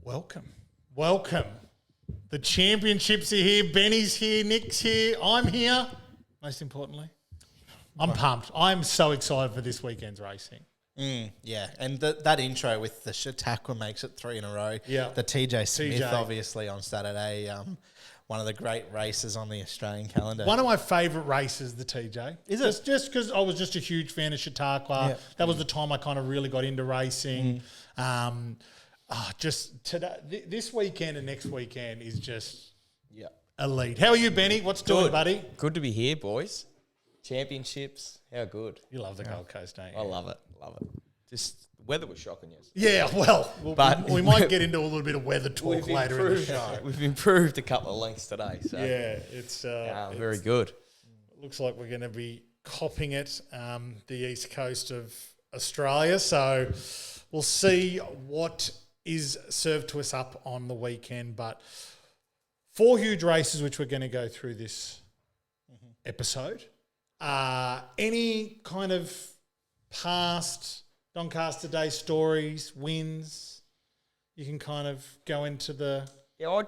Welcome. The championships are here. Benny's here. Nick's here. I'm here. Most importantly, I'm pumped. I'm so excited for this weekend's racing. Yeah, and that intro with the Chautauqua makes it 3 in a row. Yeah. The TJ Smith, obviously, on Saturday. One of the great races on the Australian calendar. One of my favourite raraces, the TJ. Is it? Just because I was just a huge fan of Chautauqua. Yeah. That was the time I kind of really got into racing. Just today, this weekend and next weekend is just elite. How are you, Benny? What's doing, buddy? Good to be here, boys. Championships, how good. You love the Gold Coast, don't you? I love it. Just the weather was shocking yesterday. Yeah, well, But we might get into a little bit of weather talk later in the show. We've improved a couple of lengths today. So Yeah, it's very good. Looks like we're going to be copping it the east coast of Australia. So we'll see what is served to us up on the weekend. But 4 huge races which we're going to go through this episode. Any kind of past Doncaster Day stories, wins, you can kind of go into the... Yeah,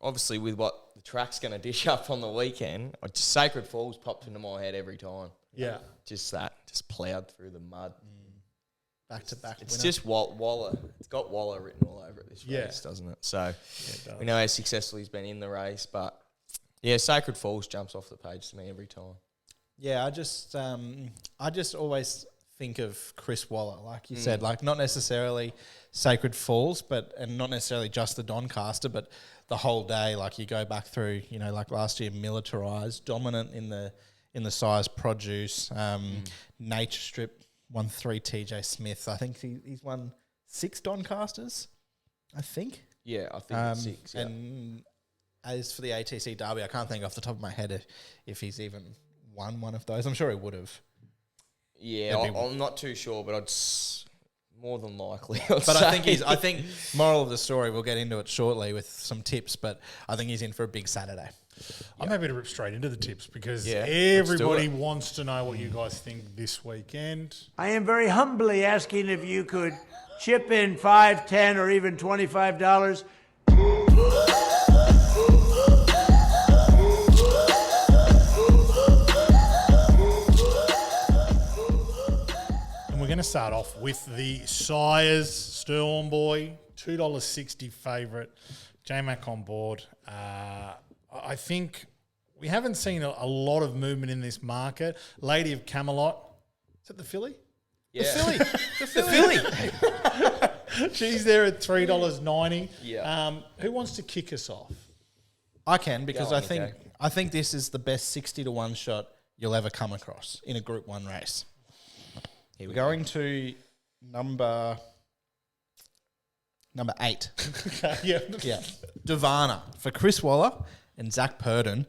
obviously with what the track's going to dish up on the weekend, Sacred Falls popped into my head every time. Yeah. Just ploughed through the mud. Back-to-back It's winner. just Waller. It's got Waller written all over it this race, doesn't it? So we know how successful he's been in the race, but yeah, Sacred Falls jumps off the page to me every time. Yeah, I just always think of Chris Waller, like you said, like not necessarily Sacred Falls, and not necessarily just the Doncaster, but the whole day. Like you go back through, like last year, militarised, dominant in the size produce, Nature Strip won 3 TJ Smith. I think he's won 6 Doncasters. I think. Yeah, I think it's 6. Yeah. And as for the ATC Derby, I can't think off the top of my head if he's even won one of those. I'm sure he would have. Yeah, I'm not too sure, but more than likely. But I think moral of the story, we'll get into it shortly with some tips, but I think he's in for a big Saturday. I'm happy to rip straight into the tips because Yeah, everybody wants to know what you guys think this weekend. I am very humbly asking if you could chip in $5, $10, or even $25. And we're going to start off with the Sires Stirling Boy, $2.60 favourite, J-Mac on board. I think we haven't seen a lot of movement in this market. Lady of Camelot. Is that the filly? Yeah. The filly. She's there at $3.90. Yeah. Who wants to kick us off? I can, because Go on, I think this is the best 60-1 shot you'll ever come across in a Group 1 race. We're going to number 8. Yeah. Yeah. Divana for Chris Waller and Zach Purden.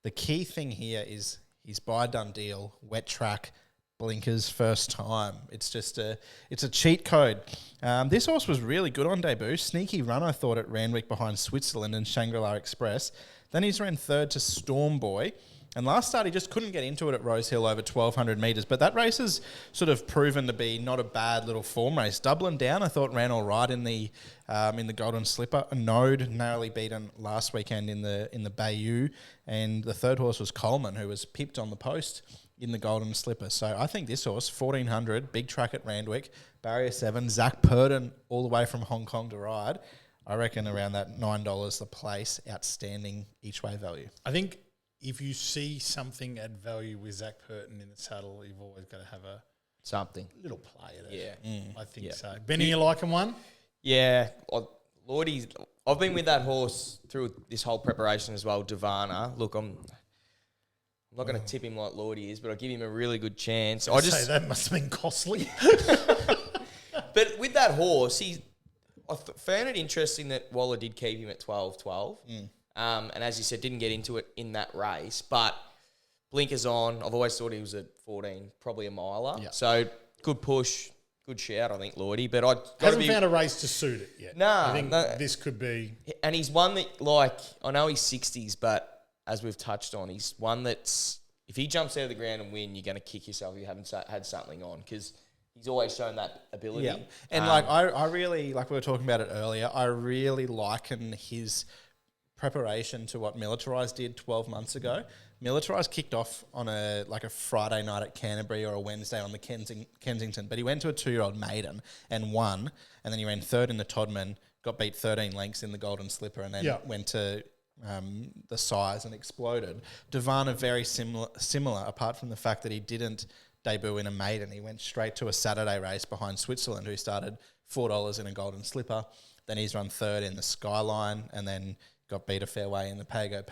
The key thing here is he's by Dundeel, wet track, blinkers, first time. It's a cheat code. This horse was really good on debut. Sneaky run, I thought, at Randwick behind Switzerland and Shangri-La Express. Then he's ran third to Storm Boy. And last start, he just couldn't get into it at Rosehill over 1,200 metres. But that race has sort of proven to be not a bad little form race. Dublin Down, I thought, ran all right in the Golden Slipper. A Node narrowly beaten last weekend in the Bayou. And the third horse was Coleman, who was pipped on the post in the Golden Slipper. So I think this horse, 1,400, big track at Randwick, barrier 7, Zach Purden all the way from Hong Kong to ride. I reckon around that $9 the place, outstanding each way value. I think if you see something at value with Zach Purden in the saddle, you've always got to have a Something. little play at it. Yeah. I think so. Benny, you liking one? Yeah. Lloydy, I've been with that horse through this whole preparation as well, Divana. Look, I'm not going to tip him like Lloydy is, but I'll give him a really good chance. I just say that must have been costly. But with that horse, I found it interesting that Waller did keep him at 12-12. And as you said, didn't get into it in that race. But blinkers on. I've always thought he was at 14, probably a miler. Yeah. So good push, good shout, I think, Lloydy. But I Hasn't found a race to suit it yet. Nah, I think this could be... And he's one that, like, I know he's 60s, but as we've touched on, he's one that's, if he jumps out of the ground and win, you're going to kick yourself if you haven't had something on. Because he's always shown that ability. Yeah. And I really, like we were talking about it earlier, I really liken his preparation to what Militarized did 12 months ago. Militarized kicked off on a Friday night at Canterbury or a Wednesday on the Kensington, but he went to a 2-year-old maiden and won, and then he ran third in the Todman, got beat 13 lengths in the Golden Slipper, and then went to the size and exploded. Devana very similar, apart from the fact that he didn't debut in a maiden. He went straight to a Saturday race behind Switzerland, who started $4 in a Golden Slipper. Then he's run third in the Skyline, and then got beat a fair way in the Pago.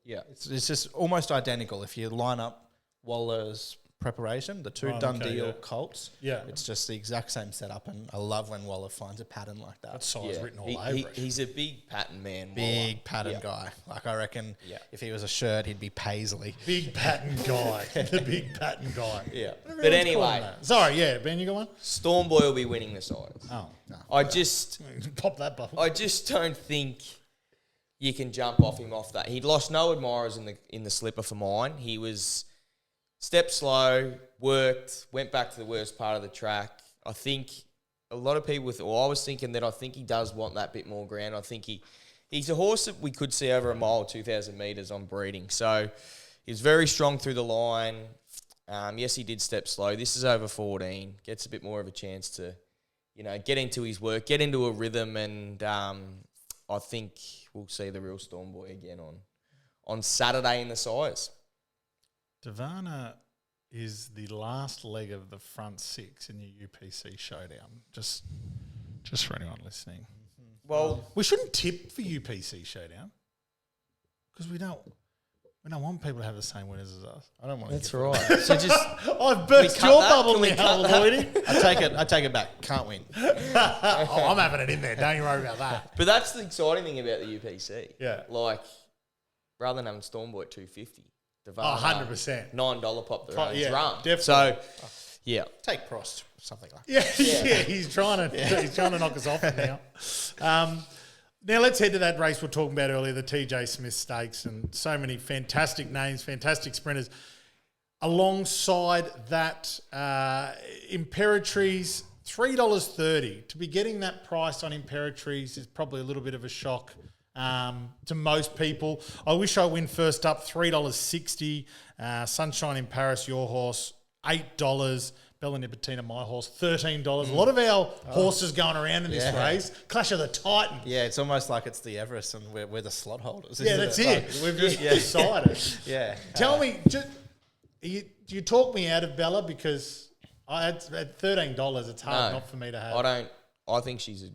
It's just almost identical. If you line up Waller's preparation, the two Dundee Colts, it's just the exact same setup, and I love when Waller finds a pattern like that. That size written all over it. He's a big pattern man. Big pattern guy. Like, I reckon if he was a shirt, he'd be Paisley. Big pattern guy. The big pattern guy. Yeah. But anyway. Sorry, Ben, you got one? Stormboy will be winning the sides. Oh, no. I just Pop that bubble. I just don't think you can jump off him off that. He'd lost no admirers in the slipper for mine. He was stepped slow, worked, went back to the worst part of the track. I think a lot of people I was thinking that I think he does want that bit more ground. I think he's a horse that we could see over a mile, 2,000 metres on breeding. So he's very strong through the line. Yes, he did step slow. This is over 14. Gets a bit more of a chance to, get into his work, get into a rhythm, and I think we'll see the real Stormboy again on Saturday in the size. Devana is the last leg of the front six in the UPC Showdown. Just for anyone listening. Well, we shouldn't tip for UPC Showdown because we don't want people to have the same winners as us. I don't want. That's right. So just I've burst your bubble now, Lloydy. I take it back. Can't win. I'm having it in there. Don't you worry about that. But that's the exciting thing about the UPC. Yeah. Like, rather than having Stormboy at $250. Oh, 100%. $9 pop the Yeah, drum. definitely. So, yeah. Take Prost, something like that. Yeah. He's trying to knock us off now. Now let's head to that race we were talking about earlier, the TJ Smith Stakes, and so many fantastic names, fantastic sprinters. Alongside that, Imperatrice, $3.30. To be getting that price on Imperatrice is probably a little bit of a shock to most people. I wish I win first up, $3.60. Sunshine in Paris, your horse, $8. Bella Nipotina, my horse, $13. A lot of our horses going around in this race. Clash of the Titan. Yeah, it's almost like it's the Everest and we're the slot holders. Yeah, that's it. We've just decided. Yeah. Tell me, you talk me out of Bella because at $13, it's hard not for me to have. I think she's a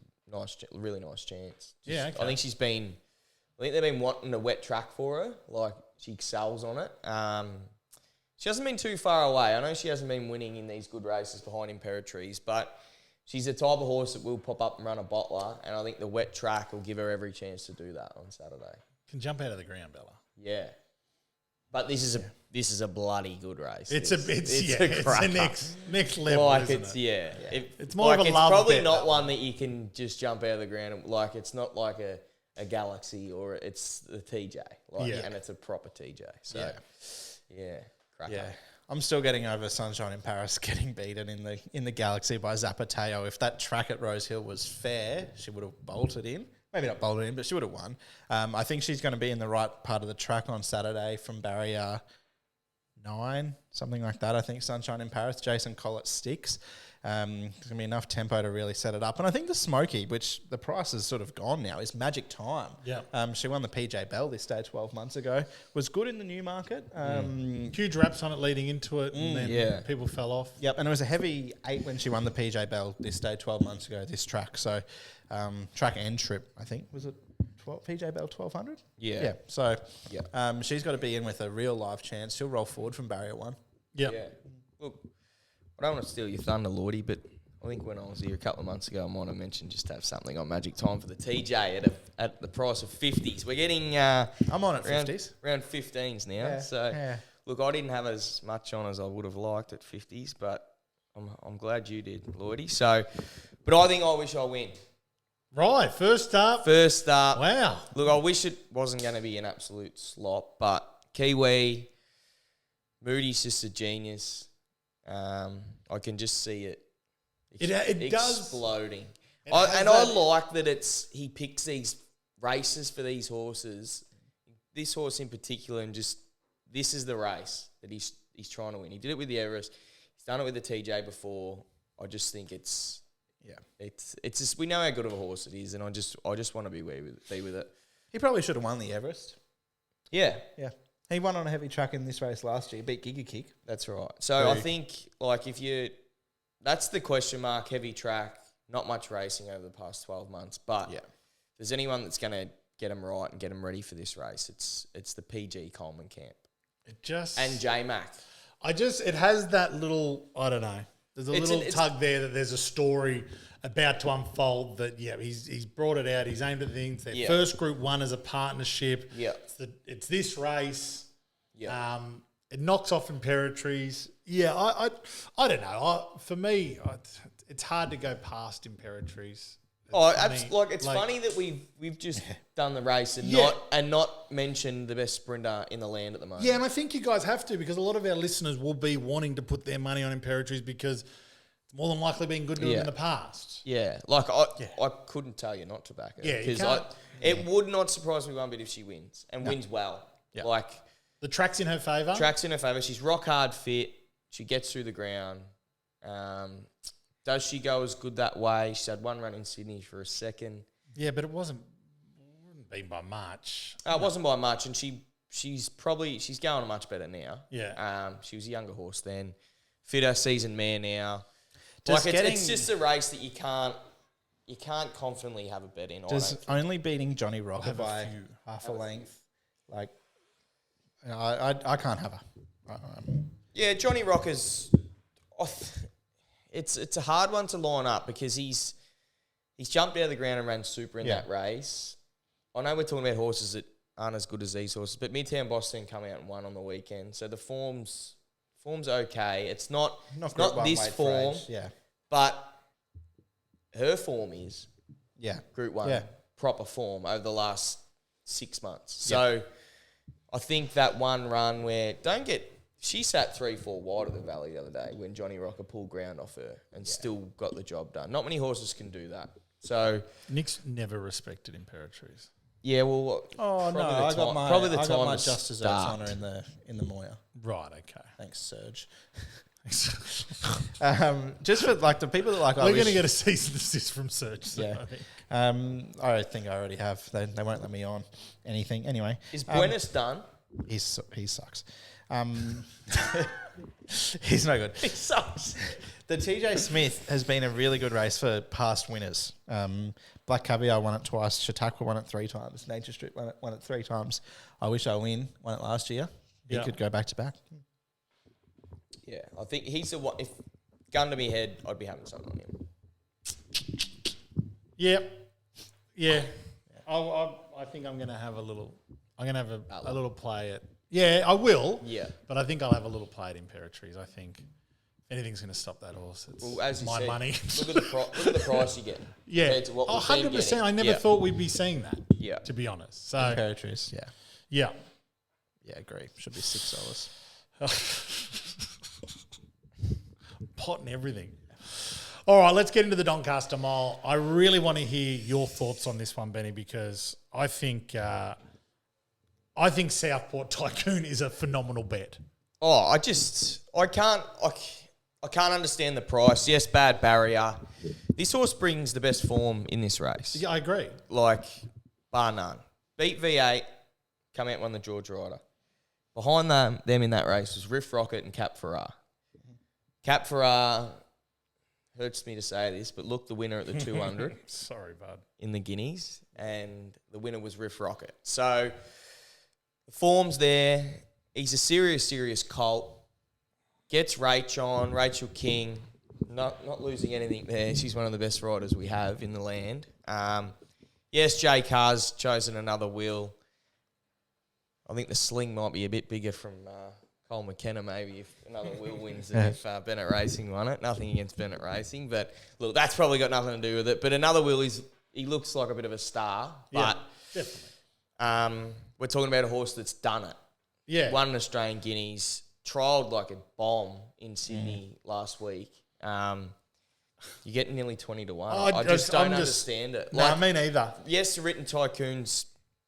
really nice chance. Okay. I think they've been wanting a wet track for her. Like, she excels on it. She hasn't been too far away. I know she hasn't been winning in these good races behind Imperatrice, but she's the type of horse that will pop up and run a bottler, and I think the wet track will give her every chance to do that on Saturday. Can jump out of the ground, Bella. Yeah. But this is a bloody good race. It's a next level, like, isn't it? It's more of a love It's probably bet, not though. one that you can just jump out of the ground. Like, it's not like a Galaxy or it's the TJ. And it's a proper TJ. So, yeah. Cracker. Yeah, I'm still getting over Sunshine in Paris getting beaten in the Galaxy by Zapateo. If that track at Rose Hill was fair, she would have bolted in. Maybe not bolted in, but she would have won. I think she's going to be in the right part of the track on Saturday from barrier 9, something like that. I think Sunshine in Paris, Jason Collett sticks. There's going to be enough tempo to really set it up. And I think the Smoky, which the price is sort of gone now, is Magic Time. Yeah. She won the PJ Bell this day 12 months ago. Was good in the new market. Huge raps on it leading into it, and then people fell off. Yep, and it was a heavy 8 when she won the PJ Bell this day 12 months ago, this track. So track and trip, I think. Was it PJ Bell 1200? Yeah. So she's got to be in with a real live chance. She'll roll forward from barrier 1. Yep. Yeah. Look, I don't want to steal your thunder, Lloydy, but I think when I was here a couple of months ago, I might have mentioned just to have something on Magic Time for the TJ at the price of 50s. We're getting... I'm on at 50s. Around 15s now. Look, I didn't have as much on as I would have liked at 50s, but I'm glad you did, Lloydy. So, but I think I wish I win. Right, first up. Wow. Look, I wish it wasn't going to be an absolute slop, but Kiwi, Moody's just a genius. I can just see it. It does. Exploding. It I has like that he picks these races for these horses. This horse in particular, and just this is the race that he's trying to win. He did it with the Everest. He's done it with the TJ before. I just think it's just, we know how good of a horse it is, and I just want to be with it. He probably should have won the Everest. Yeah, Yeah. He won on a heavy track in this race last year. Beat Giga Kick. that's right. So I think that's the question mark. Heavy track, not much racing over the past 12 months, but if there's anyone that's going to get him right and get him ready for this race, it's the PG Coleman camp. And J-Mac. It has that little, I don't know. There's a little tug there that there's a story about to unfold that, he's brought it out. He's aimed at things. Their first Group 1 as a partnership. Yeah. It's this race. Yeah. It knocks off Imperatrice. Yeah, I don't know. For me, it's hard to go past Imperatrice. It's funny that we've just done the race and not mentioned the best sprinter in the land at the moment. Yeah, and I think you guys have to, because a lot of our listeners will be wanting to put their money on Imperatrice because it's more than likely been good to them in the past. Yeah, I couldn't tell you not to back her. Yeah, because it would not surprise me one bit if she wins and wins well. Yeah. Like the track's in her favour. She's rock hard fit. She gets through the ground. Does she go as good that way? She's had one run in Sydney for a second. Yeah, but it wouldn't been by much. It wasn't by much, and she's going much better now. Yeah. She was a younger horse then. Fitter, seasoned mare now. It's just a race that you can't confidently have a bet in. Does only beating Johnny Rocker by half a length, like, I can't have her. Yeah, Johnny Rocker's... It's a hard one to line up because he's jumped out of the ground and ran super in that race. I know we're talking about horses that aren't as good as these horses, but Midtown Boston come out and won on the weekend, so the form's okay. It's not this form, but her form is Group 1 proper form over the last 6 months. So I think that one run where she sat 3-4 wide of the valley the other day when Johnny Rocker pulled ground off her and still got the job done. Not many horses can do that. So Nick's never respected Imperatrice. Yeah, well, I got my just desserts on her in the Moya. Right, okay. Thanks, Serge. Just for the people that we're going to get a cease and desist from Serge. So I think I already have. They won't let me on anything anyway. Is Buenos done? He sucks. He's no good. He sucks. The TJ Smith has been a really good race for past winners. Black Caviar won it twice. Chautauqua won it 3 times. Nature Strip won it 3 times. I Wish I Win won it last year. He could go back to back. Yeah, I think he's the one. If gun to me head, I'd be having something on him. Yeah. I think I'm going to have a little. I'm going to have a little play at. Yeah, I will. Yeah, but I think I'll have a little play at Imperatrice. I think anything's going to stop that horse. It's as you my said, money. look at the price you get. Yeah, 100%. I never thought we'd be seeing that. Yeah, to be honest. So Imperatrice. Yeah. Agree. Should be $6. Pot and everything. All right, let's get into the Doncaster Mile. I really want to hear your thoughts on this one, Benny, because I think Southport Tycoon is a phenomenal bet. Oh, I can't understand the price. Yes, bad barrier. This horse brings the best form in this race. Yeah, I agree. Bar none. Beat V8, come out and won the George Rider. Behind them in that race was Riff Rocket and Cap Ferrar. Cap Ferrar, hurts me to say this, but looked the winner at the 200. Sorry, bud. In the Guineas, and the winner was Riff Rocket. So the form's there. He's a serious colt. Gets Rachel King. Not losing anything there. She's one of the best riders we have in the land. Yes, Jay Carr's chosen another wheel. I think the sling might be a bit bigger from Cole McKenna maybe if another wheel wins than if Bennett Racing won it. Nothing against Bennett Racing, but look, that's probably got nothing to do with it. But another wheel he looks like a bit of a star. But definitely. We're talking about a horse that's done it. Yeah. Won an Australian Guineas, trialled like a bomb in Sydney last week. You're getting nearly 20 to 1. I just don't understand it. No, me neither. Yes, the written tycoons,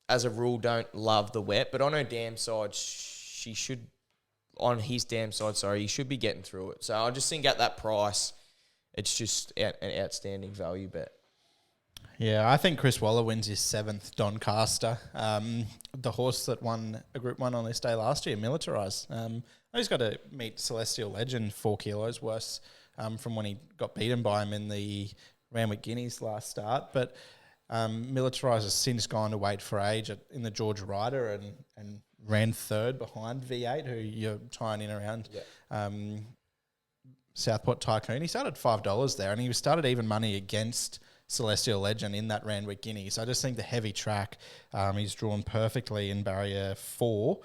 as a rule, don't love the wet, but on her damn side, he should be getting through it. So I just think at that price, it's just an outstanding value bet. Yeah, I think Chris Waller wins his 7th Doncaster. The horse that won a Group 1 on this day last year, Militarise. He's got to meet Celestial Legend 4 kilos worse from when he got beaten by him in the Randwick Guineas last start. But Militarise has since gone to weight for age in the George Ryder and ran 3rd behind V8, who you're tying in around Southport Tycoon. He started $5 there, and he started even money against Celestial Legend in that Randwick Guinea. So I just think the heavy track, he's drawn perfectly in barrier 4.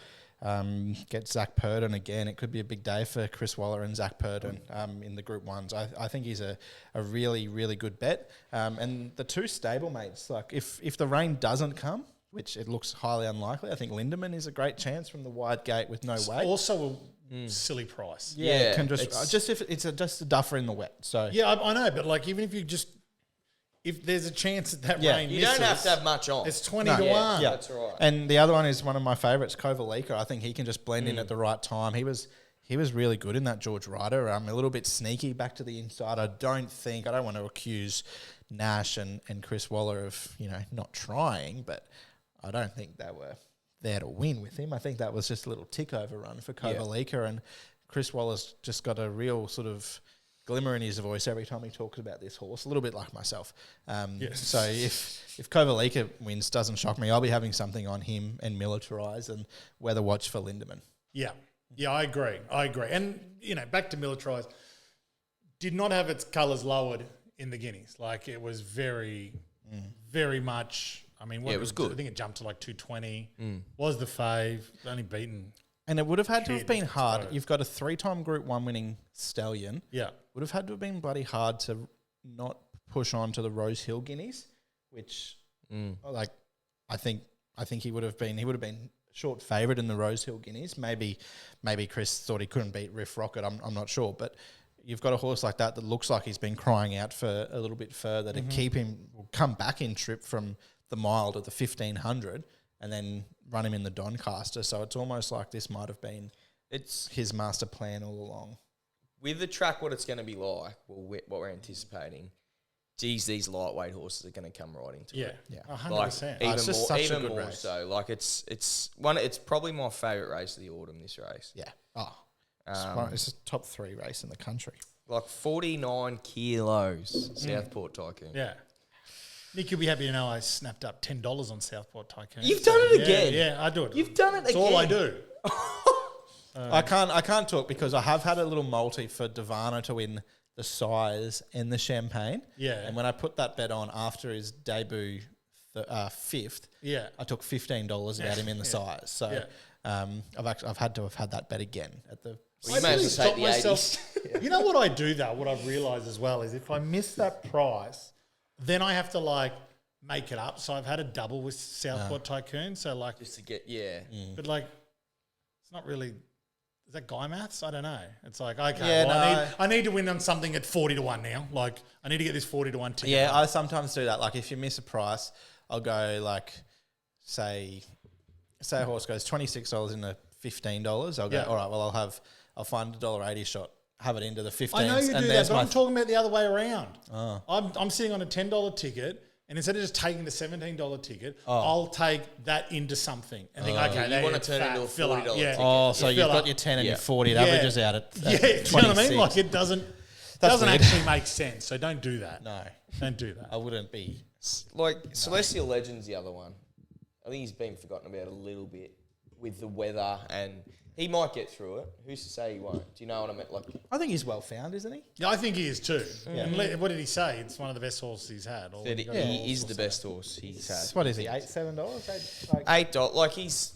Get Zach Purdon again. It could be a big day for Chris Waller and Zach Purdon in the Group 1s. I think he's a really, really good bet. And the 2 stablemates, like if the rain doesn't come, which it looks highly unlikely, I think Lindemann is a great chance from the wide gate with no weight. Also a silly price. Yeah, it can just if it's just a duffer in the wet. So yeah, I know, but like even if there's a chance that rain you misses, don't have to have much on. It's 20 to 1. Yeah, that's right. And the other one is one of my favourites, Kovalika. I think he can just blend in at the right time. He was really good in that George Ryder. A little bit sneaky back to the inside. I don't want to accuse Nash and Chris Waller of not trying, but I don't think they were there to win with him. I think that was just a little tick over run for Kovalika, and Chris Waller's just got a real sort of glimmer in his voice every time he talks about this horse, a little bit like myself. So if Kovalika wins, doesn't shock me. I'll be having something on him and Militarise and Weather Watch for Lindemann. Yeah, I agree. And, back to Militarise, did not have its colours lowered in the Guineas. Like, it was very, very much, it was good. I think it jumped to like 220, was the fave, only beaten. And it would have had to have been hard. You've got a 3-time Group 1 winning stallion. Yeah. Would have had to have been bloody hard to not push on to the Rose Hill Guineas, which I think he would have been short favourite in the Rose Hill Guineas. Maybe Chris thought he couldn't beat Riff Rocket. I'm not sure, but you've got a horse like that looks like he's been crying out for a little bit further to keep him come back in trip from the mile to the 1500 and then run him in the Doncaster. So it's almost like this might have been his master plan all along. With the track, what it's going to be like, what we're anticipating, geez, these lightweight horses are going to come right into it. Yeah, 100%. Like, even more so. Like it's probably my favourite race of the autumn. This race. Yeah. It's a top 3 race in the country. Like 49 kilos, Southport Tycoon. Yeah. Nick, you'll be happy to know I snapped up $10 on Southport Tycoon. You've done it again. Yeah, I do it. You've done it again. That's all I do. I can't talk because I have had a little multi for Devana to win the size and the champagne. Yeah. And when I put that bet on after his debut 5th, I took $15 about him in the size. So I've had to have had that bet again at the. Well, you may as well take the 80s. You know what I do though? What I've realised as well is if I miss that price, then I have to make it up. So I've had a double with Southport Tycoon. So just to get but it's not really. Is that guy maths? I don't know. It's like, okay, I need to win on something at 40 to 1 now. Like, I need to get this 40 to 1 ticket. Yeah, I sometimes do that. Like, if you miss a price, I'll go say a horse goes $26 into $15. I'll go, all right, well, I'll find a $1.80 shot, have it into the 15s. I know you do that, but I'm talking about the other way around. Oh. I'm sitting on a $10 ticket. And instead of just taking the $17 ticket, I'll take that into something and think, okay, you want to turn it into a $40 ticket. Oh, so you've got your 10 and your 40. It averages out at 26. You know what I mean? Like it doesn't actually make sense. So don't do that. No. Don't do that. I wouldn't be. Celestial Legend's the other one. I think he's been forgotten about a little bit with the weather and he might get through it. Who's to say he won't? Do you know what I mean? I think he's well found, isn't he? Yeah, I think he is too. Yeah. And what did he say? It's one of the best horses he's had. He is the best horse he's had. What is he? $7? $8. Like he's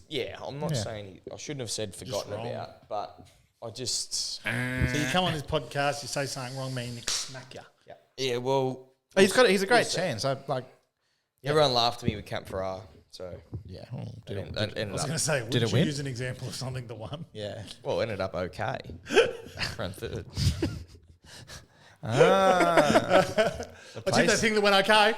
I'm not saying I shouldn't have said forgotten about, but I just. So you come on this podcast, you say something wrong, me and smack you. Yeah. Well, he's a great chance. Everyone laughed at me with Camp Farrar So Yeah. ended I was up, going to say, would Did it you win? use an example of something that won? Yeah. well, ended up okay. Ran third. I did that thing that went okay.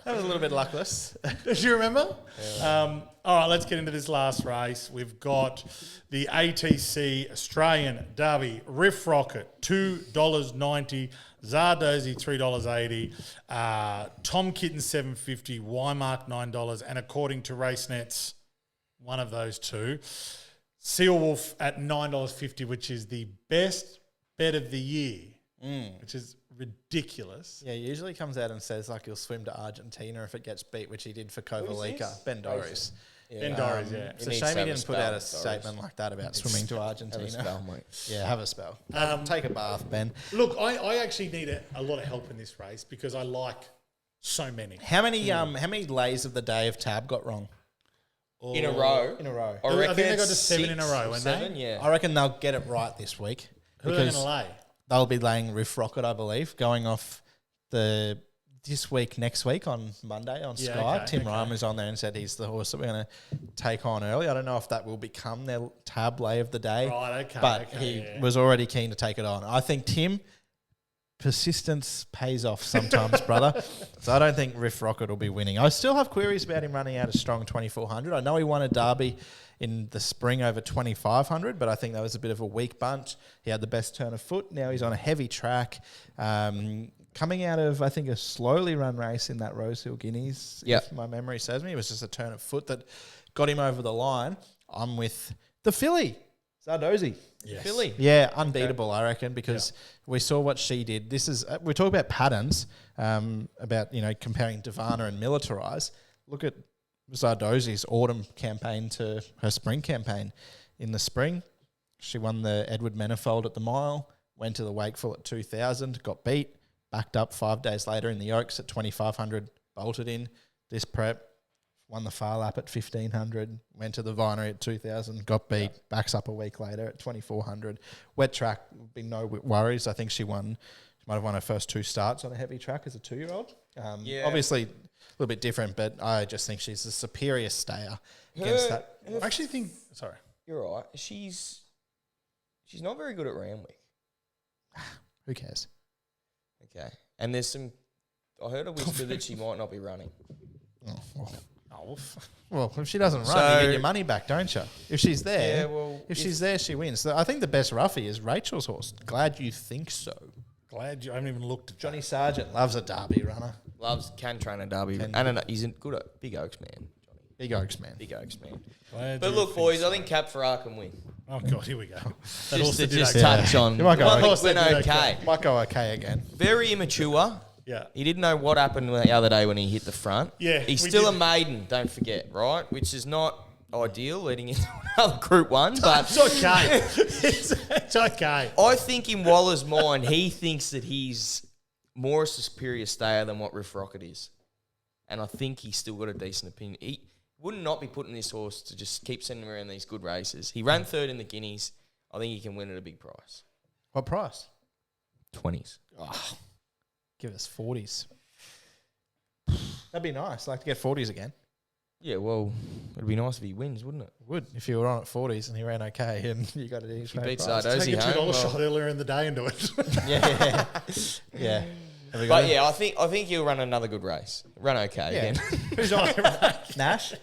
That was a little bit luckless. Do you remember? All right, let's get into this last race. We've got the ATC Australian Derby Riff Rocket, $2.90. Zardozi, $3.80. Tom Kitten, $7.50. Wymark, $9. And according to RaceNets, one of those two. Seal Wolf at $9.50, which is the best bet of the year, which is ridiculous. Yeah, he usually comes out and says like he'll swim to Argentina if it gets beat, which he did for Kovalica. Ben Doris. Ben Doris, yeah. It's a shame he didn't put out a statement like that about swimming to Argentina. Have a spell, mate. Yeah, have a spell. Take a bath, Ben. Look, I actually need a lot of help in this race because I like so many. How many lays of the day have Tab got wrong? In a row. In a row. I I reckon think they got it's to 7 in a 6 row, or weren't 7, they? yeah. I reckon they'll get it right this week. Who are they because going to lay? they'll be laying Riff Rocket, I believe, going off this week, next week on Monday on Yeah, Sky. okay, Tim okay. Ryan was on there and said he's the horse that we're going to take on early. I don't know if that will become their tab lay of the day, Right, okay. but okay, he yeah. was already keen to take it on. I think Tim, persistence pays off sometimes, brother. So I don't think Riff Rocket will be winning. I still have queries about him running out a strong 2400. I know he won a Derby in the spring over 2500, but I think that was a bit of a weak bunch. He had the best turn of foot. Now he's on a heavy track. Coming out of, I think, a slowly run race in that Rosehill Guineas, Yep. if my memory serves me. It was just a turn of foot that got him over the line. I'm with the filly, Zardozi. Yes. Philly. Yeah, unbeatable, I reckon, because we saw what she did. This is we talk about patterns, about comparing Divana and Militarize. Look at Zardozi's autumn campaign to her spring campaign. In the spring, she won the Edward Manifold at the mile, went to the Wakeful at 2,000, got beat, backed up 5 days later in the Oaks at 2,500, bolted in this prep. Won the far lap at 1,500, went to the Vinery at 2,000, got beat, backs up a week later at 2,400. Wet track, been no worries. I think she might have won her first 2 starts on a heavy track as a 2-year-old. Obviously, a little bit different, but I just think she's a superior stayer against that. I actually think, sorry. You're right. She's not very good at Randwick. Who cares? Okay. And there's some... I heard a whisper that she might not be running. Well, if she doesn't run, So- you get your money back, don't you? If she's there, Yeah, well, if she's there, she wins. So I think the best roughie is Rachel's horse. Glad you think so. Glad you, I haven't even looked at Johnny that. Sargent loves a Derby runner. can train a Derby. Can And he's a good at Big Oaks man. Johnny. Big Oaks, man. Big Oaks man. Glad But you look, think boys, so. I think Cap Farrar can win. Oh, God, here we go. That Just also to did just okay. touch on. You might go One okay. week went Also did okay. Might go okay again. Very immature. Yeah. He didn't know what happened the other day when he hit the front. Yeah, He's we still did. a maiden, don't forget, right? Which is not ideal leading into another Group 1, but It's okay. it's okay. I think in Waller's mind, he thinks that he's more a superior stayer than what Riff Rocket is. And I think he's still got a decent opinion. He would not be putting this horse to just keep sending him around these good races. He ran third in the Guineas. I think he can win at a big price. What price? 20s. Give us 40s. That'd be nice. Like to get 40s again. Yeah, well, it'd be nice if he wins, wouldn't it? Would if you were on at 40s and he ran okay and you got it in. He beat Take Zardozi a $2 home. shot earlier in the day and do it. Yeah. Yeah. Have we got But it? yeah, I think he'll run another good race. Run okay Yeah. again. Who's on? Nash?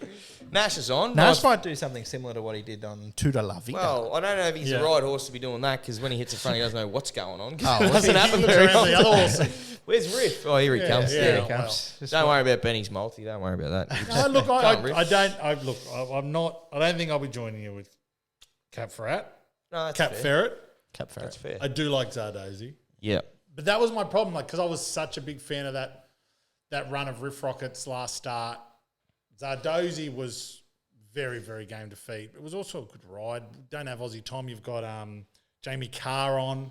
Nash is on. Nash Nice. might do something similar to what he did on Tuda La Vida. Well, I don't know if he's Yeah. the right horse to be doing that because when he hits the front, he doesn't know what's going on. 'cause Oh, it doesn't happen Looks very around the often. other horse. Where's Riff? Oh, here he comes. yeah. Yeah. Here he comes. Just Don't worry about Benny's multi. Don't worry about that. No, look, Go on, Riff. I'm not, I don't think I'll be joining you with Cap Ferrat. No, that's Cap fair. Ferret. Cap Ferret. That's fair. I do like Zardozi. Yeah. But that was my problem, like, because I was such a big fan of that run of Riff Rocket's last start. Zardozi was very, very game to feed. It was also a good ride. Don't have Aussie Tom. You've got Jamie Carr on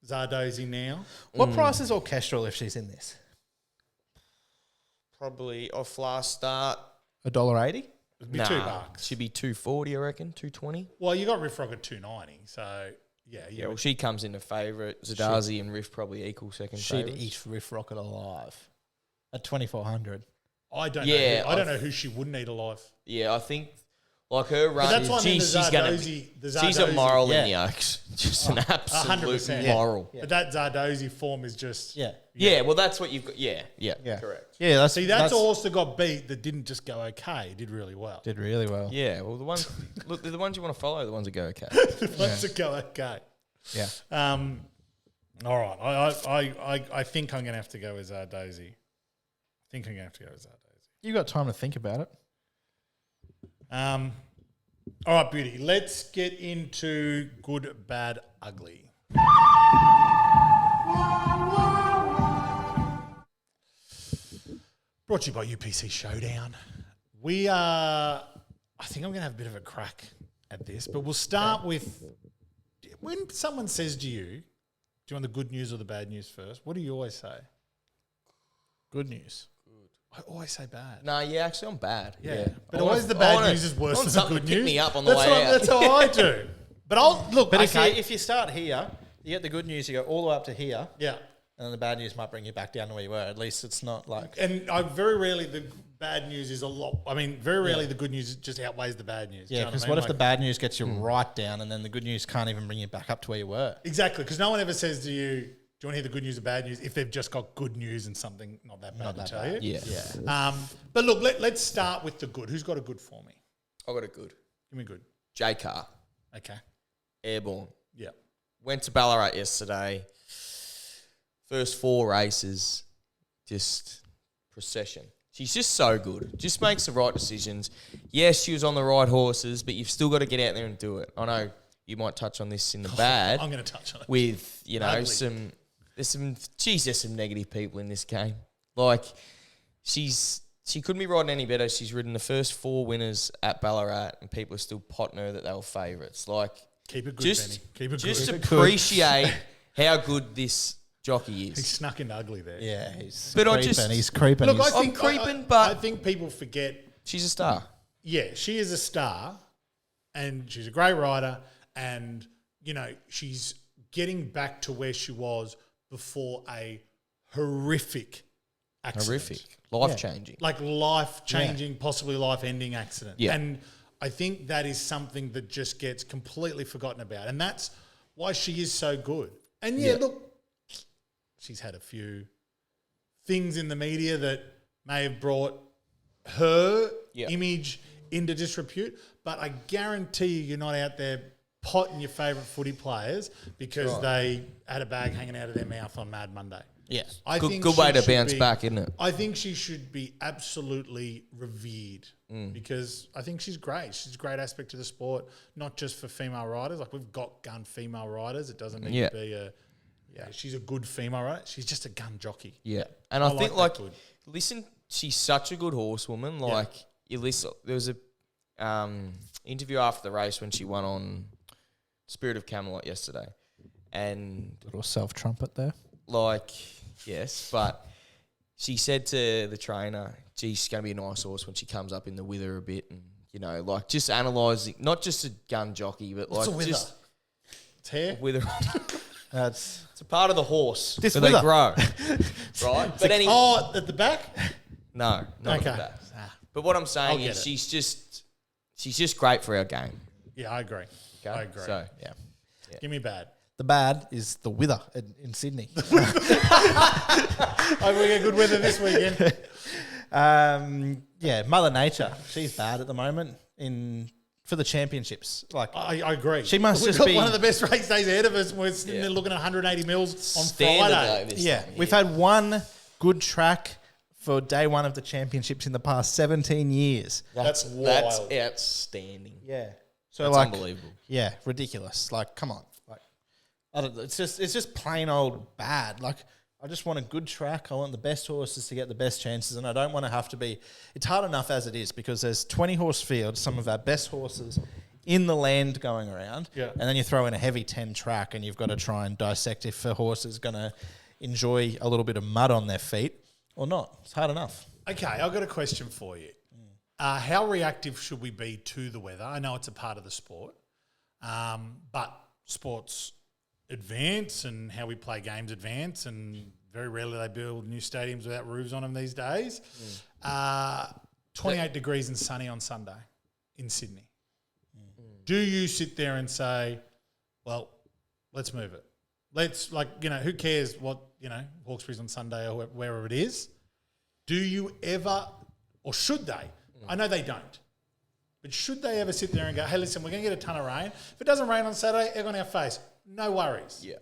Zardozi now. What price is orchestral if she's in this? Probably off last start. $1.80? It'd be Nah, $2. Should be 240, I reckon. 220. Well, you got Riff Rocket 290, so yeah, Yeah, well, she comes into favourite. Zardozi and Riff probably equal second She'd favourites. eat Riff Rocket alive at 2,400. I don't Yeah, know. I don't know who she wouldn't eat alive. Yeah, I think like her run. But that's why I mean she's the gonna. Zardozi, She's a moral in the Yeah. Oaks. Just an absolute 100%. moral. But that Zardozi form is just... Yeah, well, that's what you've got. Yeah, correct. Yeah, that's See, that's a horse that got beat that didn't just go okay. It did really well. did really well. Yeah, well, the ones look, they're the ones you want to follow. The ones that go okay. The ones that go okay. Yeah. All right. I think I'm going to have to go with Zardozi. You got time to think about it. All right, Beauty. Let's get into good, bad, ugly. Brought to you by UPC Showdown. I think I'm going to have a bit of a crack at this, but we'll start with when someone says to you, do you want the good news or the bad news first? What do you always say? Good news. I always say bad. No, yeah, actually, I'm bad. Yeah. But always the bad news is worse than the something good to pick news. me up on the way out. That's how I do. But I'll look. But okay. if you start here, you get the good news, you go all the way up to here, Yeah. and then the bad news might bring you back down to where you were. At least it's not like... And I very rarely the bad news is a lot. I mean, very rarely the good news just outweighs the bad news. Do you Yeah, know because I what mean? if the bad news gets you right down, and then the good news can't even bring you back up to where you were? Exactly, because no one ever says to you, do you want to hear the good news or bad news if they've just got good news and something not that bad to tell you? Yeah. But look, let's start with the good. Who's got a good for me? I got a good. Give me good. J Car, Okay. airborne. Yeah. Went to Ballarat yesterday. First 4 races, just procession. She's just so good. Just makes the right decisions. Yes, she was on the right horses, but you've still got to get out there and do it. I know you might touch on this in the bad. I'm going to touch on it. With, you know, Ugly. there's some negative people in this game. Like, she couldn't be riding any better. She's ridden the first 4 winners at Ballarat, and people are still potting her that they were favourites. Like, Keep it good, just, Benny. Keep it just good. appreciate how good this jockey He is. snuck into ugly there. Yeah, he's But I creeping. just- He's creeping. Look, He's- I think, creeping, but- I think people forget, She's a star. yeah, she is a star and she's a great rider and, you know, she's getting back to where she was before a horrific accident. Horrific. Life-changing. Like life-changing, possibly life-ending accident. Yeah. And I think that is something that just gets completely forgotten about. And that's why she is so good. And yeah, look, she's had a few things in the media that may have brought her image into disrepute, but I guarantee you're not out there potting your favourite footy players because they had a bag hanging out of their mouth on Mad Monday. yeah. I think Good she way to should bounce be- back, isn't it? I think she should be absolutely revered because I think she's great. She's a great aspect to the sport, not just for female riders. Like we've got gun female riders. It doesn't need to be a. Yeah, she's a good female rider. She's just a gun jockey. Yeah. And I think, that like, good. listen, she's such a good horsewoman. Like, you listen, there was a interview after the race when she won on Spirit of Camelot yesterday. And, Little self trumpet there. like, yes, but she said to the trainer, gee, she's going to be a nice horse when she comes up in the wither a bit. And, you know, like, just analysing, not just a gun jockey, but, What's like, a wither? just It's hair. wither. That's It's a part of the horse. This so they wither. grow. Right? But anyway. Oh, at the back. No, not Okay. like that. But what I'm I'll saying get is it. she's just great for our game. Yeah, I agree. Okay? I agree. So yeah. Give me bad. The bad is the wither in Sydney. Hope we get good weather this weekend. Yeah, Mother Nature. She's bad at the moment for the championships. Like I agree. She must We've just got be- one of the best race days ahead of us. We're sitting there looking at 180 mils on standard Friday. though, this yeah, time, we've had one good track for day one of the championships in the past 17 years. That's That's wild. outstanding. Yeah. So That's like, unbelievable. yeah, ridiculous. Like, come on. Like, I don't, it's just plain old bad. Like, I just want a good track. I want the best horses to get the best chances, and I don't want to have to be. It's hard enough as it is because there's 20 horse fields, some of our best horses in the land going around, and then you throw in a heavy 10 track, and you've got to try and dissect if a horse is going to enjoy a little bit of mud on their feet or not. It's hard enough. Okay, I've got a question for you. How reactive should we be to the weather? I know it's a part of the sport, but sports advance and how we play games advance and very rarely they build new stadiums without roofs on them these days. 28 degrees and sunny on Sunday in Sydney. Do you sit there and say, well, let's move it? Let's, who cares what, Hawkesbury's on Sunday or wherever it is? Do you ever, or should they? I know they don't. But should they ever sit there and go, hey, listen, we're going to get a ton of rain. If it doesn't rain on Saturday, egg on our face. No worries. Yeah.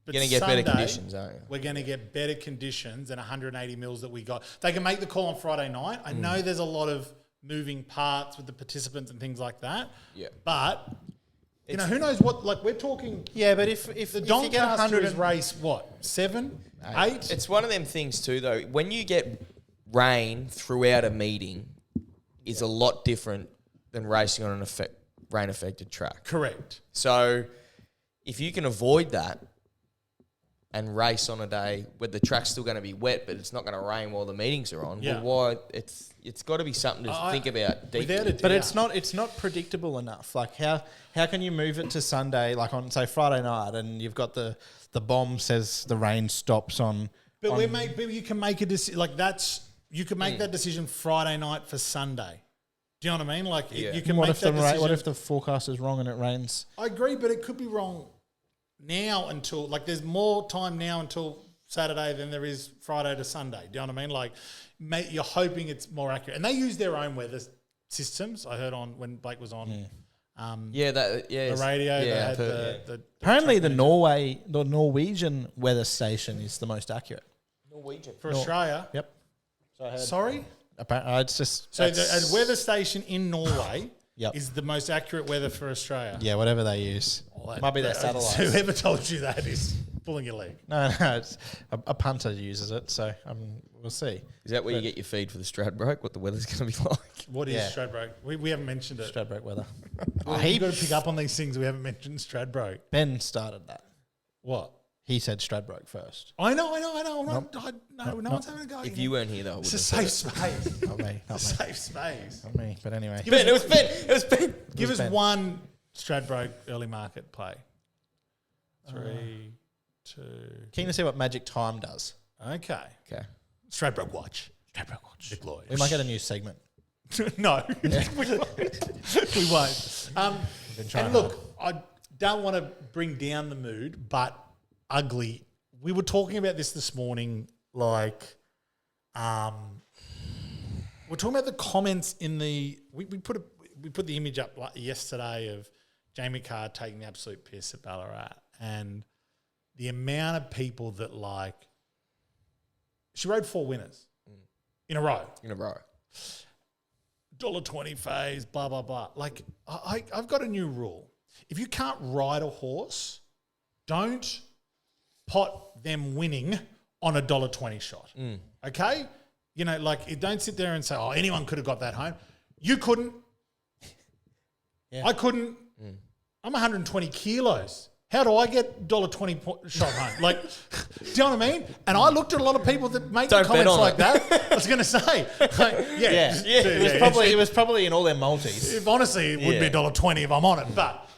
But You're going to get better conditions, aren't you? We're going to get better conditions than 180 mils that we got. They can make the call on Friday night. I know there's a lot of moving parts with the participants and things like that. Yeah. But, who knows what, we're talking... Yeah, but if The you get Doncaster is race, what, 7, 8? It's one of them things too, though. When you get rain throughout a meeting is a lot different than racing on an rain-affected track. Correct. So if you can avoid that and race on a day where the track's still going to be wet, but it's not going to rain while the meetings are on, well, why? It's got to be something to think about deeply. Without a doubt. But it's not predictable enough. Like how can you move it to Sunday, like on say Friday night, and you've got the bomb says the rain stops on. But you can make a decision you can make that decision Friday night for Sunday. Do you know what I mean? You can what make if that decision. What if the forecast is wrong and it rains? I agree, but it could be wrong now until there's more time now until Saturday than there is Friday to Sunday. Do you know what I mean? You're hoping it's more accurate, and they use their own weather systems. I heard on when Blake was on. The radio. They had the apparently the Norwegian weather station is the most accurate. Norwegian. for Australia. Yep. So I heard. Sorry. It's just So a weather station in Norway Yep. is the most accurate weather for Australia. yeah, whatever they use. Might be their satellites. Whoever told you that is pulling your leg. No, it's a punter uses it, so we'll see. Is that where you get your feed for the Stradbroke? What the weather's going to be like? What is Yeah. Stradbroke? We haven't mentioned it. Stradbroke weather. You've got to pick up on these things. We haven't mentioned Stradbroke. Ben started that. What? He said Stradbroke first. I know. No one's having a go. If you weren't here, though, I It's a wouldn't have safe said it. space. Not me. A safe space. Not me. But anyway. Ben, it was Ben. It was Ben. Give us Ben. one Stradbroke early market play. 3, 2. Keen to see what Magic Time does. Okay. Okay. Stradbroke Watch. Stradbroke Watch. Nick Lloyd. We might get a new segment. No, we won't. And look, I don't want to bring down the mood, but ugly. We were talking about this morning, we're talking about the comments in the. We put the image up yesterday of Jamie Carr taking the absolute piss at Ballarat, and the amount of people that she rode 4 winners in a row. $1.20 phase, blah, blah, blah. I've got a new rule. If you can't ride a horse, don't pot them winning on $1.20 shot. Okay? Don't sit there and say, oh, anyone could have got that home. You couldn't. Yeah. I couldn't. I'm 120 kilos. How do I get $1.20 shot home? Do you know what I mean? And I looked at a lot of people that make Don't comments bet on like it. that. I was going to say, It was probably in all their multis. If honestly, it would be $1.20 if I'm on it. But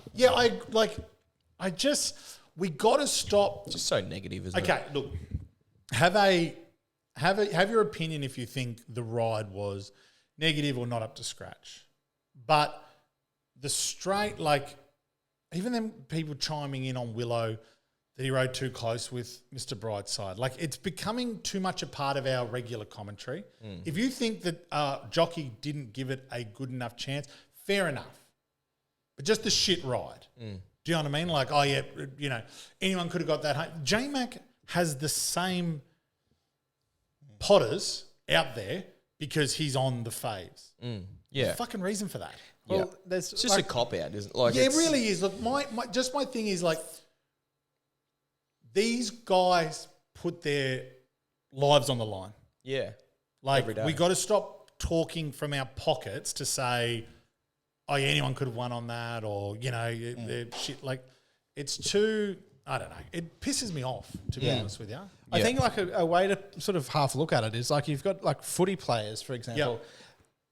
we got to stop. Just so negative, isn't it? Okay, look, have your opinion if you think the ride was negative or not up to scratch. But the straight, even them people chiming in on Willow that he rode too close with Mr. Brightside. It's becoming too much a part of our regular commentary. If you think that Jockey didn't give it a good enough chance, fair enough. But just the shit ride. Do you know what I mean? Anyone could have got that home. J-Mac has the same potters out there because he's on the faves. Yeah. There's a fucking reason for that. Well, it's just a cop-out, isn't it? It really is. Look, my thing is these guys put their lives on the line. Yeah. We got to stop talking from our pockets to say, oh, yeah, anyone could have won on that, or shit. It's too. I don't know. It pisses me off, to be honest with you. I think a way to sort of half look at it is you've got footy players, for example.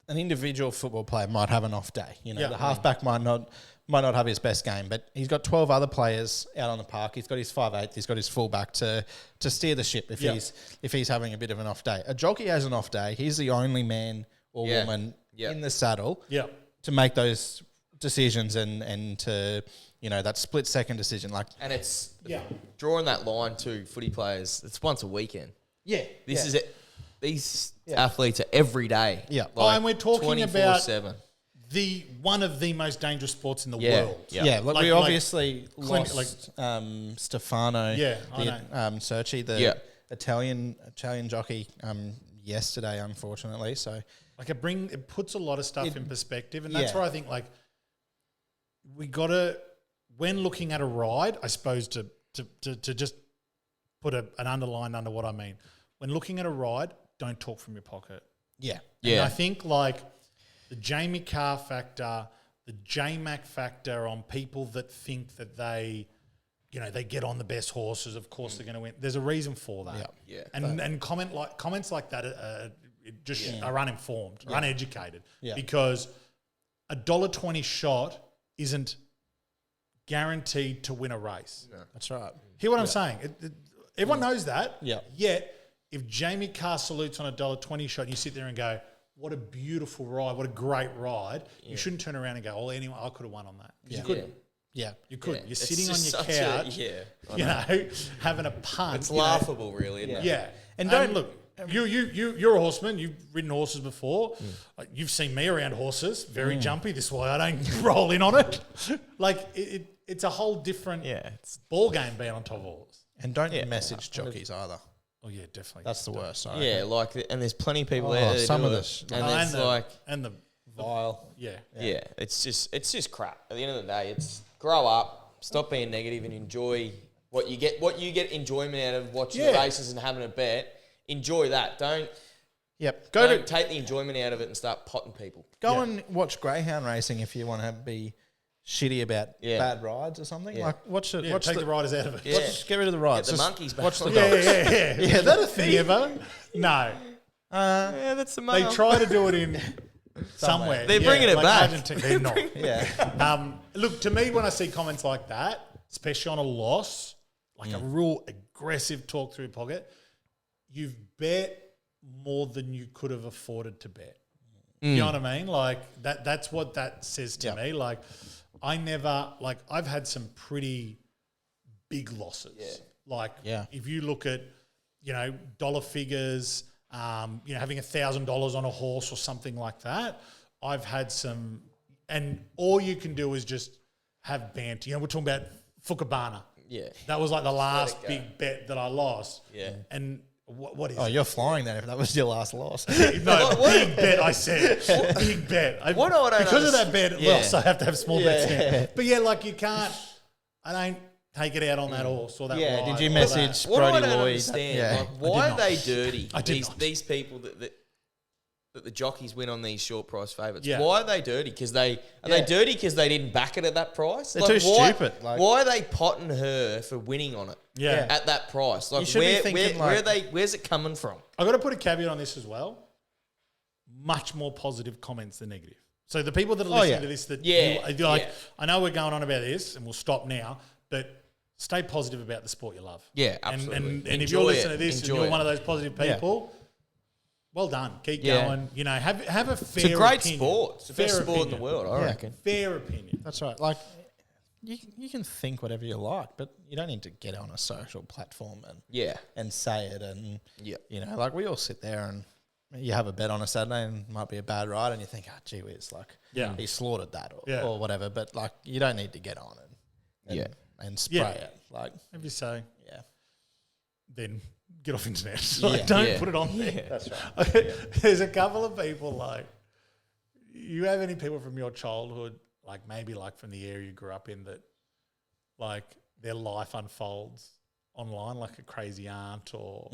An individual football player might have an off day. The halfback might might not have his best game, but he's got 12 other players out on the park. He's got his 5'8", he's got his fullback to steer the ship if he's having a bit of an off day. A jockey has an off day. He's the only man or woman in the saddle to make those decisions and to, that split second decision. And it's drawing that line to footy players. It's once a weekend. Yeah. This is it. These athletes are every day. Yeah. And we're talking about 24/7. one of the most dangerous sports in the world. Yeah, we obviously lost Stefano Cerci, the Italian jockey, yesterday, unfortunately. So it puts a lot of stuff in perspective, and that's where I think we gotta, when looking at a ride, I suppose to just put an underline under what I mean. When looking at a ride, don't talk from your pocket. Yeah. And I think the Jamie Carr factor, the J-Mac factor on people that think that they get on the best horses, of course they're going to win. There's a reason for that. Yeah. And comments like that are uninformed, are uneducated. Yeah. Because a $1.20 shot isn't guaranteed to win a race. No. That's right. Hear what I'm saying? Everyone knows that. Yeah. Yet, if Jamie Carr salutes on a $1.20 shot and you sit there and go, what a beautiful ride, what a great ride, you shouldn't turn around and go, oh, anyway, I could have won on that. You couldn't. Yeah. You couldn't. You're sitting on your couch, having a punt. It's laughable, really, isn't it? Yeah. And don't look, you're a horseman. You've ridden horses before. You've seen me around horses, very jumpy. This is why I don't roll in on it. It's a whole different ball game being on top of horse. And don't message jockeys either. Oh yeah, definitely. That's the worst. Yeah, and there's plenty of people there. Some of this, and the vile. Yeah. It's just crap. At the end of the day, it's grow up, stop being negative, and enjoy what you get. What you get enjoyment out of watching the races and having a bet. Enjoy that. Don't take the enjoyment out of it and start potting people. Go and watch greyhound racing if you want to be shitty about bad rides or something. Watch it. Take the riders out of it. Yeah. Get rid of the rides. Get the monkeys back. Watch the dogs. Yeah. Is that a thing ever? No. That's the mail. They try to do it in somewhere. They're bringing it back. They're not. Look, to me, when I see comments like that, especially on a loss, a real aggressive talk through pocket, you've bet more than you could have afforded to bet. You know what I mean? That's what that says to me. I've had some pretty big losses. If you look at, dollar figures, having $1,000 on a horse or something like that, I've had some, and all you can do is just have banter. We're talking about Fukabana. Yeah. That was the last big bet that I lost. Yeah. And what is it? You're flying then if that was your last loss. No, big bet, I said. Big bet. Because of that bet loss, I have to have small bets in. But you can't, I don't take it out on that horse or that ride. Did you message What Brody I don't Lloyd? understand, why are they dirty? I did not. These people that the jockeys win on these short price favourites. Yeah. Why are they dirty? Are they dirty because they didn't back it at that price? They're too stupid. Why are they potting her for winning on it? Yeah. At that price, You should be thinking where's it coming from? I've got to put a caveat on this as well. Much more positive comments than negative. So the people that are listening to this, I know we're going on about this, and we'll stop now, but stay positive about the sport you love. Yeah, absolutely. And if you're listening to this and you're one of those positive people, well done. Keep going. Have a fair. It's a great opinion. sport. It's the best sport in the world, I reckon. Fair opinion. That's right. You can think whatever you like, but you don't need to get on a social platform and say it. And we all sit there and you have a bet on a Saturday and it might be a bad ride, and you think, gee whiz, he slaughtered that or whatever. But you don't need to get on it and spray it. If you say, then get off internet. Don't put it on there. That's right. There's a couple of people you have any people from your childhood, maybe from the area you grew up in, that their life unfolds online like a crazy aunt or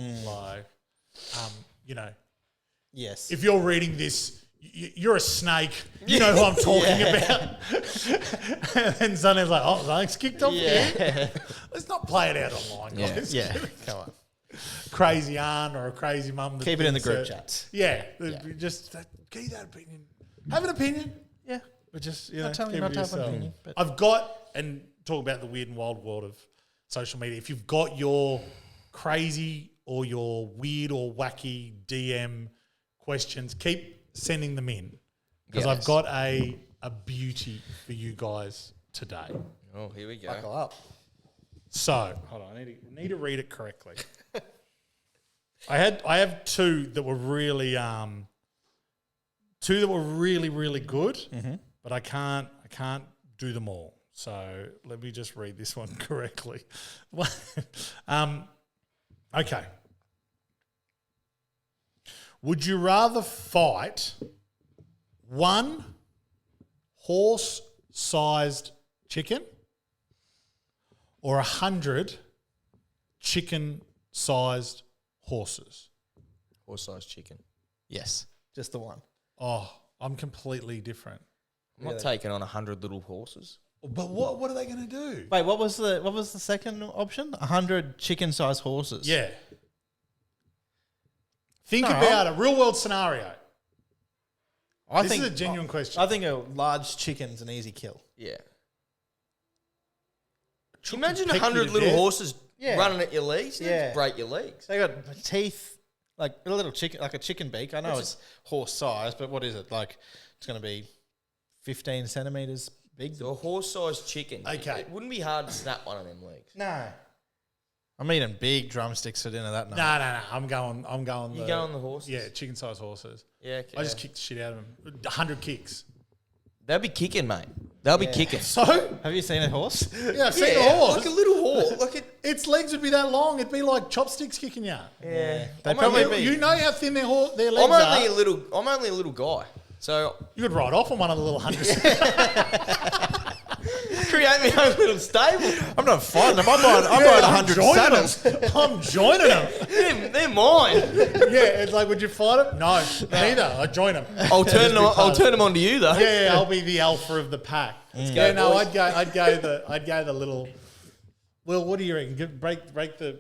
Yes. If you're reading this, you're a snake. You know who I'm talking about. And then suddenly it's something's kicked off here. Let's not play it out online, guys. Yeah. Come on. Crazy aunt or a crazy mum. Keep it in the group chats. Yeah. Just keep that opinion. Have an opinion. Yeah. But just, Not telling you not to have an opinion. But I've got, and talk about the weird and wild world of social media. If you've got your crazy or your weird or wacky DM questions, keep sending them in because I've got a beauty for you guys today. Oh, here we go. buckle up. So, hold on, I need to read it correctly. I have two that were really really good, but I can't do them all. So let me just read this one correctly. Okay. Would you rather fight one horse-sized chicken or 100 chicken-sized horses? Horse-sized chicken. Yes, just the one. Oh, I'm completely different. I'm not taking on 100 little horses. But what are they going to do? Wait, what was the second option? 100 chicken-sized horses. Yeah. Think about a real-world scenario. This is a genuine question. I think a large chicken's an easy kill. Yeah. Chook Imagine could peck you 100 to little death. horses Yeah. running at your legs. Yeah. Yeah. Break your legs. They got teeth like a little chicken, like a chicken beak. I know it's horse size, but what is it? Like it's going to be 15 centimeters big. So a horse-sized chicken. Okay. It wouldn't be hard to snap one of them legs. No. I'm eating big drumsticks for dinner that night. No. I'm going. You go on the horses? Yeah, chicken-sized horses. Yeah, okay. I just kicked the shit out of them. 100 kicks. They'll be kicking, mate. They'll be kicking. So Have you seen a horse? yeah, I've seen a horse. Like a little horse. Like it. Its legs would be that long. It'd be like chopsticks kicking you. Yeah. They probably be. You know how thin their legs I'm are. only a little guy. So You could ride off on one of the little hundreds. create me own little stable. I'm not fighting them. I'm buying 100 saddles. I'm joining them. They're mine. Yeah, it's like, would you fight them? No, neither. I join them. I'll turn them on to you though. Yeah, I'll be the alpha of the pack. Yeah, no, boys. I'd go the little. Well, what do you reckon? Break the.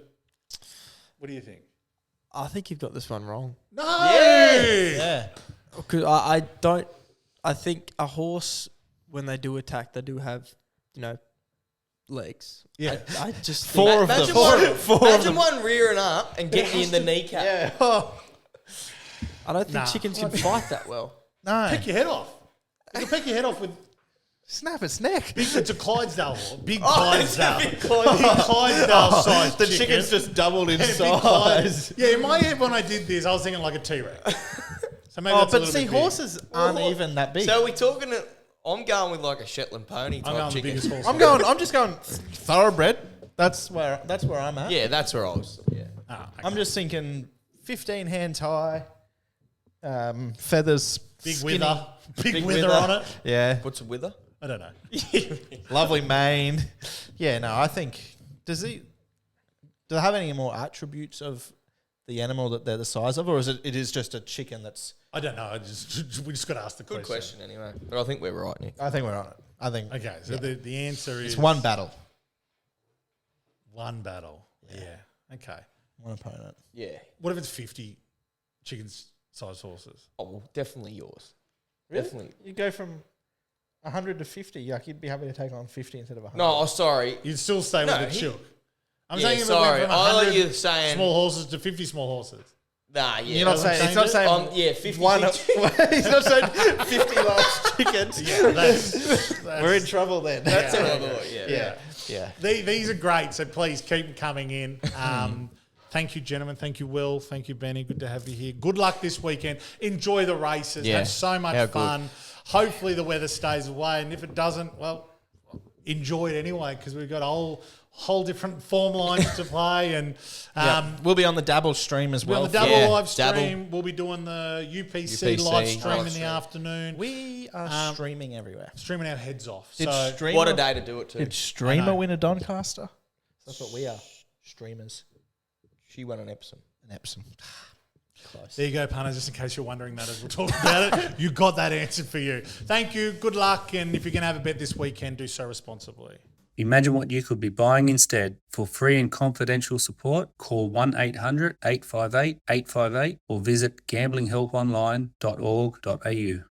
What do you think? I think you've got this one wrong. No. Yeah. Because I don't. I think a horse, when they do attack, they do have, legs. Yeah. I just Four think, of them. Imagine one rearing up and getting you in the kneecap. Yeah. Oh. I don't think Nah. chickens can fight that well. No. Pick your head off. You can pick your head off with. Snap its neck. It's a Clydesdale. Big it's a Clydesdale. big Big Clydesdale size. The chicken. chicken's just doubled in Yeah, big size. Yeah, in my head when I did this, I was thinking like a T-Rex. So maybe Oh, that's a but little see, bit big. horses aren't even that big. So are we talking? I'm going with like a Shetland pony I'm type going the chicken. biggest horse. I'm just going thoroughbred. That's where I'm at. Yeah, that's where I was. Yeah. Ah, okay. I'm just thinking 15 hands high, feathers, Big skinny. wither. Big Big wither wither. on it. Yeah, What's with her? I don't know. lovely mane. Yeah, no, I think do they have any more attributes of the animal that they're the size of, or is it is just a chicken that's? I don't know. We just got to ask the Good question anyway. But I think we're right, Nick. I think we're on it. I think Okay, so the answer is it's one battle, one battle. Yeah. Okay. one opponent. Yeah. What if it's 50 chicken-sized horses? Oh, well, definitely yours. Really? Definitely. You go from 100 to 50. Like you'd be happy to take on 50 instead of 100. No, sorry. You'd still stay No, with the he- chook. I'm Yeah, saying if sorry. it went from I thought 100 you were saying. small horses to 50 small horses. Nah, yeah. You're not saying it's not it? saying Yeah, 50. one. He's not saying 50 large chickens. Yeah, that's We're in trouble then. That's Yeah, what I okay. thought, yeah. Yeah. Yeah. These are great, so please keep them coming in. Thank you, gentlemen. Thank you, Will. Thank you, Benny. Good to have you here. Good luck this weekend. Enjoy the races. Yeah. Have so much How good. fun. Hopefully the weather stays away, and if it doesn't, well, enjoy it anyway because we've got a whole different form lines to play. And We'll be on the Dabble stream as we're on well. the double Yeah, live stream. Dabble. We'll be doing the UPC, UPC live stream in the stream. afternoon. We are streaming everywhere. Streaming our heads off. Did So Streamer, What a day to do it, too. Did Streamer I know. win a Doncaster? That's what we are. Streamers. She won an Epsom. An Epsom. Close. there you go, punters, just in case you're wondering that as we'll talk about it. You got that answered for you. Thank you. Good luck. And if you're going to have a bet this weekend, do so responsibly. Imagine what you could be buying instead. For free and confidential support, call 1-800-858-858 or visit gamblinghelponline.org.au.